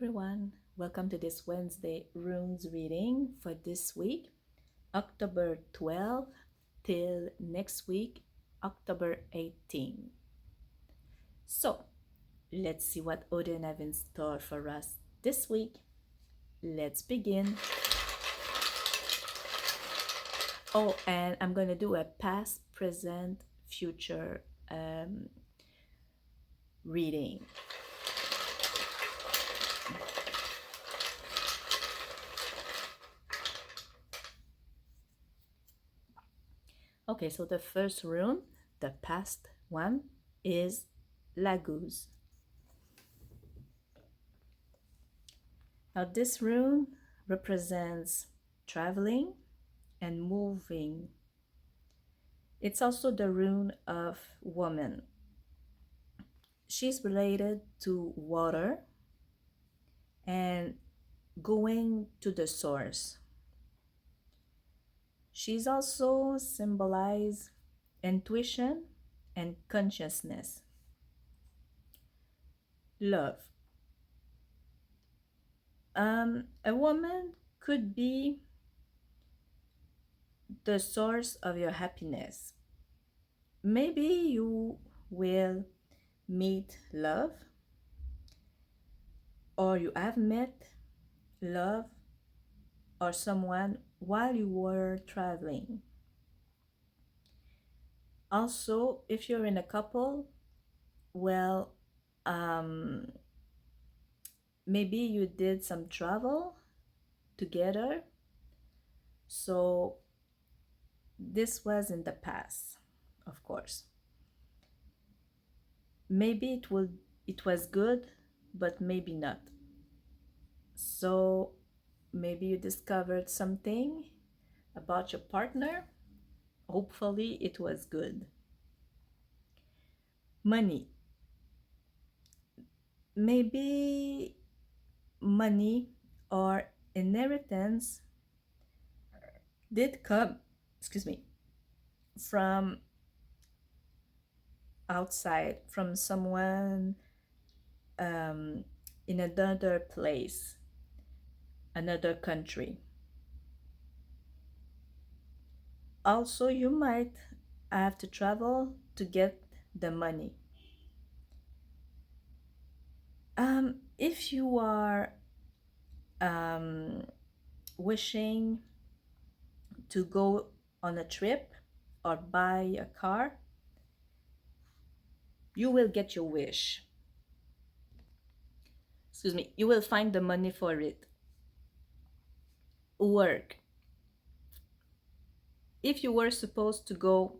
everyone. Welcome to this Wednesday runes reading for this week, October 12th till next week, October 18th. So, let's see what Odin have in store for us this week. Let's begin. Oh, and I'm going to do a past, present, future reading. Okay, so the first rune, the past one, is Laguz. Now this rune represents traveling and moving. It's also the rune of woman. She's related to water and going to the source. She's also symbolized intuition and consciousness. Love. A woman could be the source of your happiness. Maybe you will meet love, or you have met love or someone while you were traveling. Also, if you're in a couple, well, maybe you did some travel together. So this was in the past, of course. Maybe it was good, but maybe not. So maybe you discovered something about your partner. Hopefully it was good. Money. Maybe money or inheritance did come, from outside, from someone in another place, another country. Also, you might have to travel to get the money. If you are wishing to go on a trip or buy a car, you will get your wish. You will find the money for it. Work. If you were supposed to go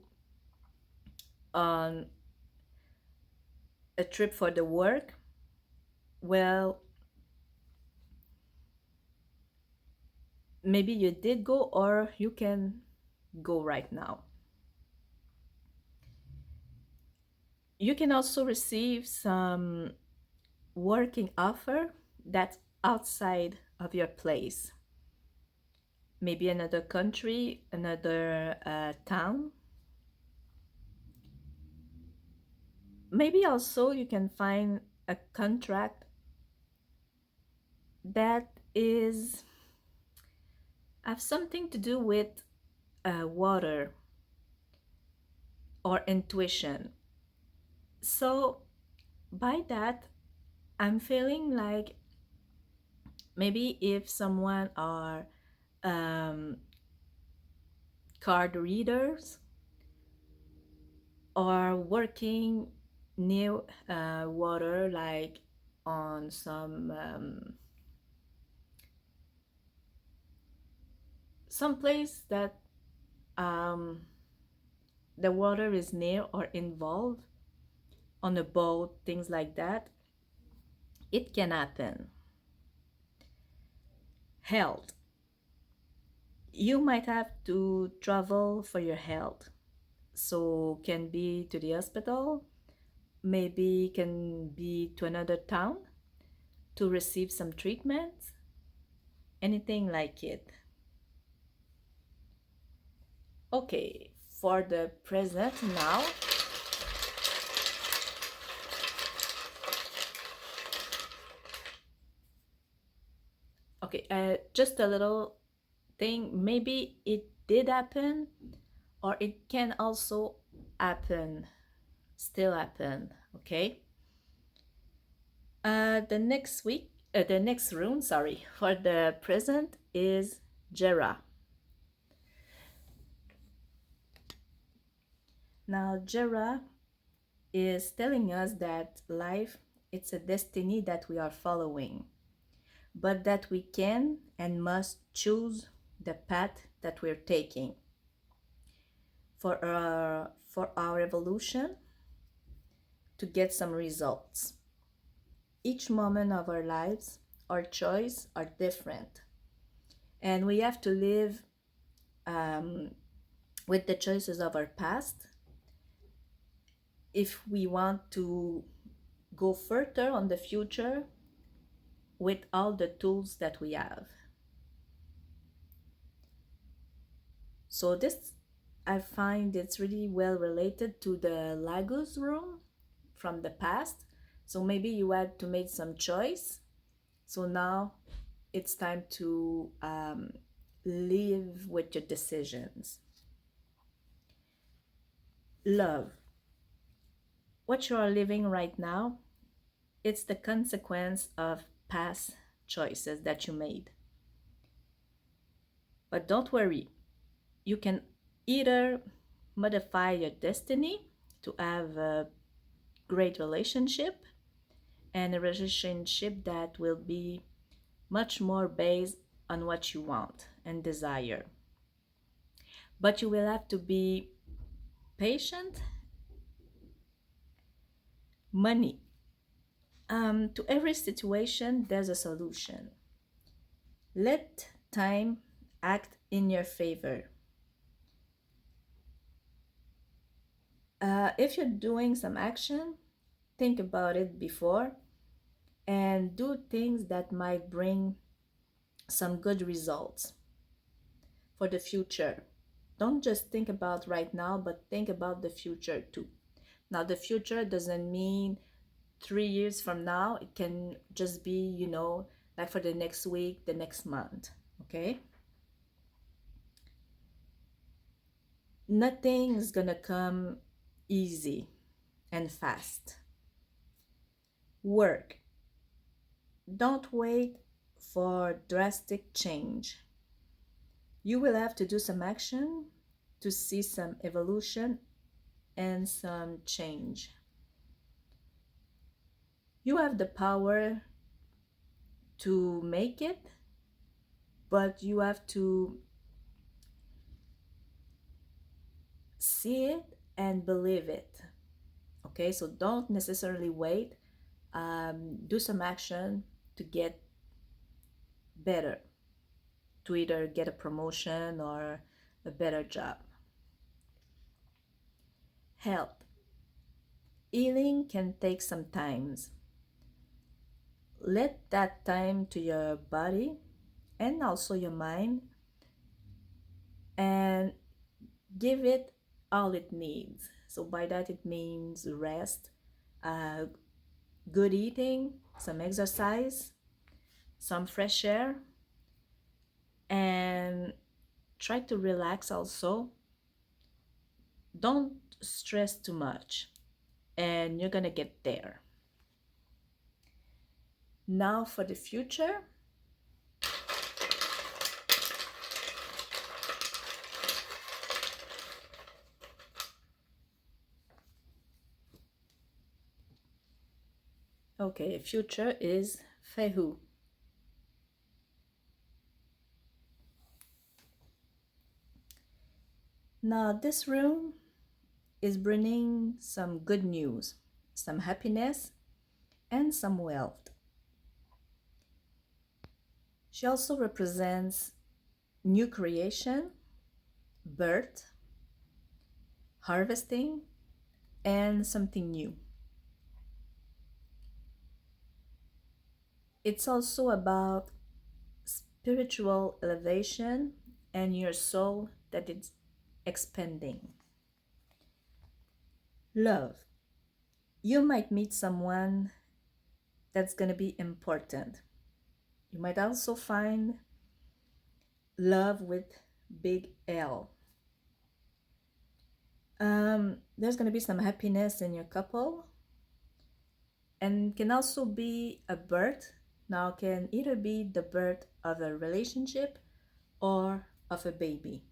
on a trip for the work, well, maybe you did go, or you can go right now. You can also receive some working offer that's outside of your place. Maybe another country, another town. Maybe also you can find a contract that is have something to do with water or intuition. So by that, I'm feeling like maybe if someone are card readers or working near water, like on some place that the water is near or involved, on a boat, things like that, it can happen. Health. You might have to travel for your health. So can be to the hospital, maybe can be to another town to receive some treatment, anything like it. Okay, for the present now, Okay, just a little thing. Maybe it did happen, or it can also happen, still happen. Okay. The next rune, sorry, for the present is Jera. Now, Jera is telling us that life, it's a destiny that we are following, but that we can and must choose the path that we're taking for our evolution to get some results. Each moment of our lives, our choice are different, and we have to live um, with the choices of our past if we want to go further on the future with all the tools that we have. So this, I find it's really well related to the Lagos room from the past. So maybe you had to make some choice. So now it's time to live with your decisions. Love. What you are living right now, it's the consequence of past choices that you made. But don't worry, you can either modify your destiny to have a great relationship, and a relationship that will be much more based on what you want and desire. But you will have to be patient. Money. To every situation, there's a solution. Let time act in your favor. If you're doing some action, think about it before and do things that might bring some good results for the future. Don't just think about right now, but think about the future too. Now, the future doesn't mean 3 years from now, it can just be, like for the next week, the next month, okay? Nothing is gonna come easy and fast. Work. Don't wait for drastic change. You will have to do some action to see some evolution and some change. You have the power to make it, but you have to see it and believe it. Okay, so don't necessarily wait. Do some action to get better, to either get a promotion or a better job. Health. Healing can take some times. Let that time to your body and also your mind and give it all it needs. So by that it means rest, uh, good eating, some exercise, some fresh air, and try to relax also. Don't stress too much, and you're gonna get there. Now for the future. Okay, future is Fehu. Now this room is bringing some good news, some happiness, and some wealth. She also represents new creation, birth, harvesting, and something new. It's also about spiritual elevation and your soul that it's expanding. Love. You might meet someone that's going to be important. You might also find love with big L. There's going to be some happiness in your couple, and can also be a birth. Now, can either be the birth of a relationship or of a baby.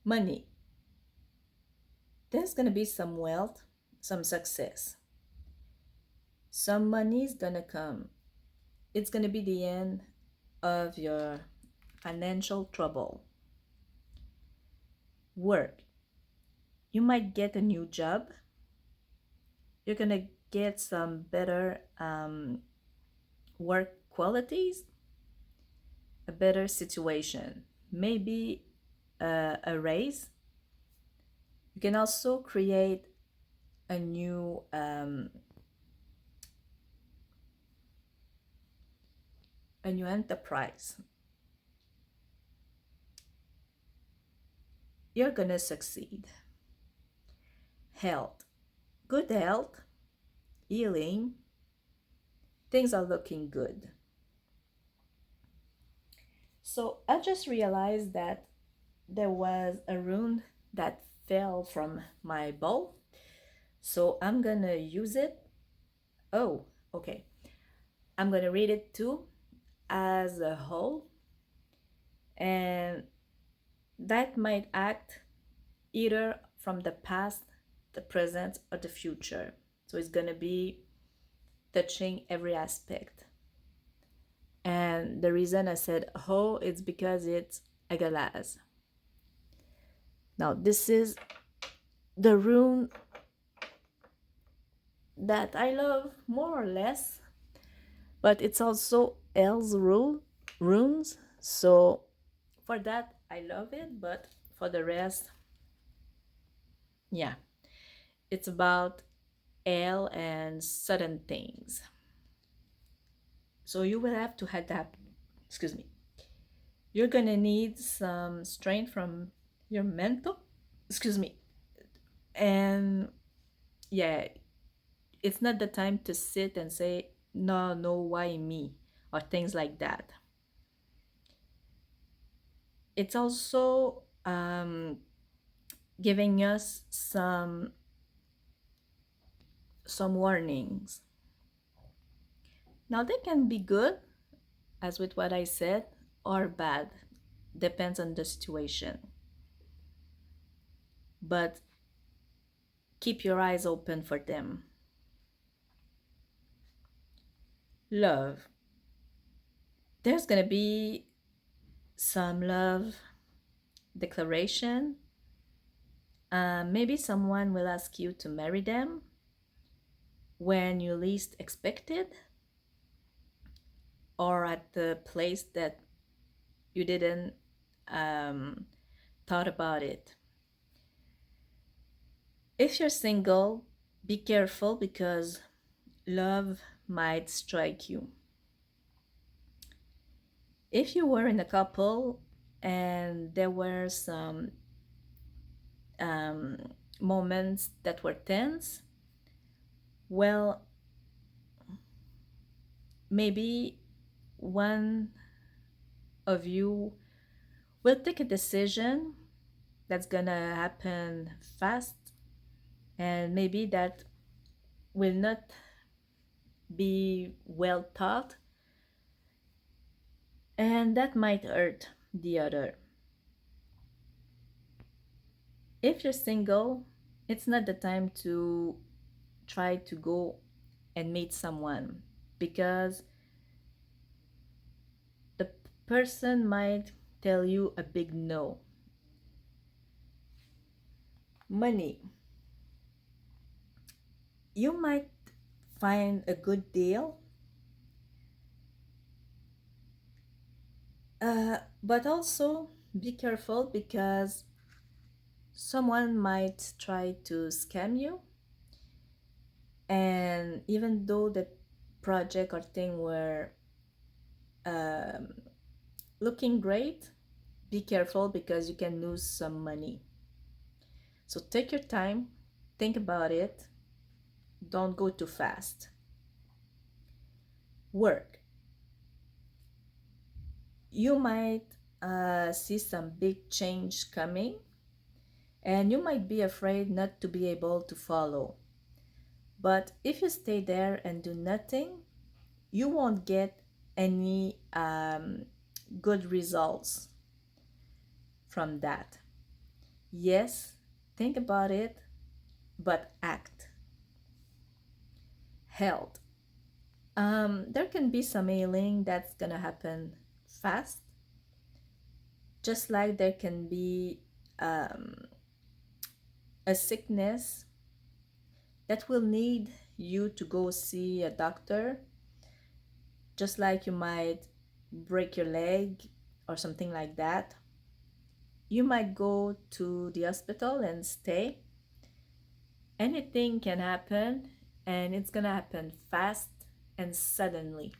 Money. There's going to be some wealth, some success. Some money is going to come. It's going to be the end of your financial trouble. Work. You might get a new job. You're going to get some better work qualities, a better situation, maybe a raise. You can also create a new enterprise. You're gonna succeed. Health, good health, healing, things are looking good. So I just realized that there was a rune that fell from my bowl. So I'm gonna use it. Oh, okay. I'm gonna read it too as a whole, and that might act either from the past, the present, or the future. So it's gonna be touching every aspect. And the reason I said ho, it's because it's Agalaz. Now, this is the rune that I love more or less, but it's also L's runes. So for that, I love it, but for the rest, yeah, it's about L and certain things. So you will have to adapt. Excuse me. You're gonna need some strength from your mental. Excuse me. And yeah, it's not the time to sit and say, no, no, why me? Or things like that. It's also giving us some warnings. Now they can be good, as with what I said, or bad. Depends on the situation. But keep your eyes open for them. Love. There's gonna be some love declaration. Maybe someone will ask you to marry them when you least expect it, or at the place that you didn't thought about it. If you're single, be careful because love might strike you. If you were in a couple and there were some um, moments that were tense, well, maybe one of you will take a decision that's gonna happen fast, and maybe that will not be well thought, and that might hurt the other. If you're single, it's not the time to try to go and meet someone because the person might tell you a big no. Money. You might find a good deal, but also be careful because someone might try to scam you. And even though the project or thing were um, looking great, be careful because you can lose some money. So take your time, think about it, don't go too fast. Work. You might see some big change coming, and you might be afraid not to be able to follow. But if you stay there and do nothing, you won't get any good results from that. Yes, think about it, but act. Health. There can be some healing that's gonna happen fast, just like there can be um, a sickness that will need you to go see a doctor, just like you might break your leg or something like that. You might go to the hospital and stay. Anything can happen, and it's gonna happen fast and suddenly.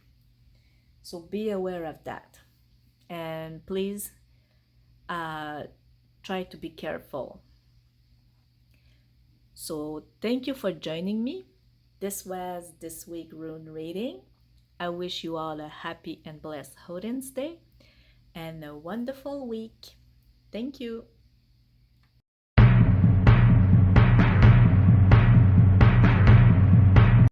So be aware of that. And please uh, try to be careful. So thank you for joining me. This was this week rune reading. I wish you all a happy and blessed Hoden's Day and a wonderful week. Thank you.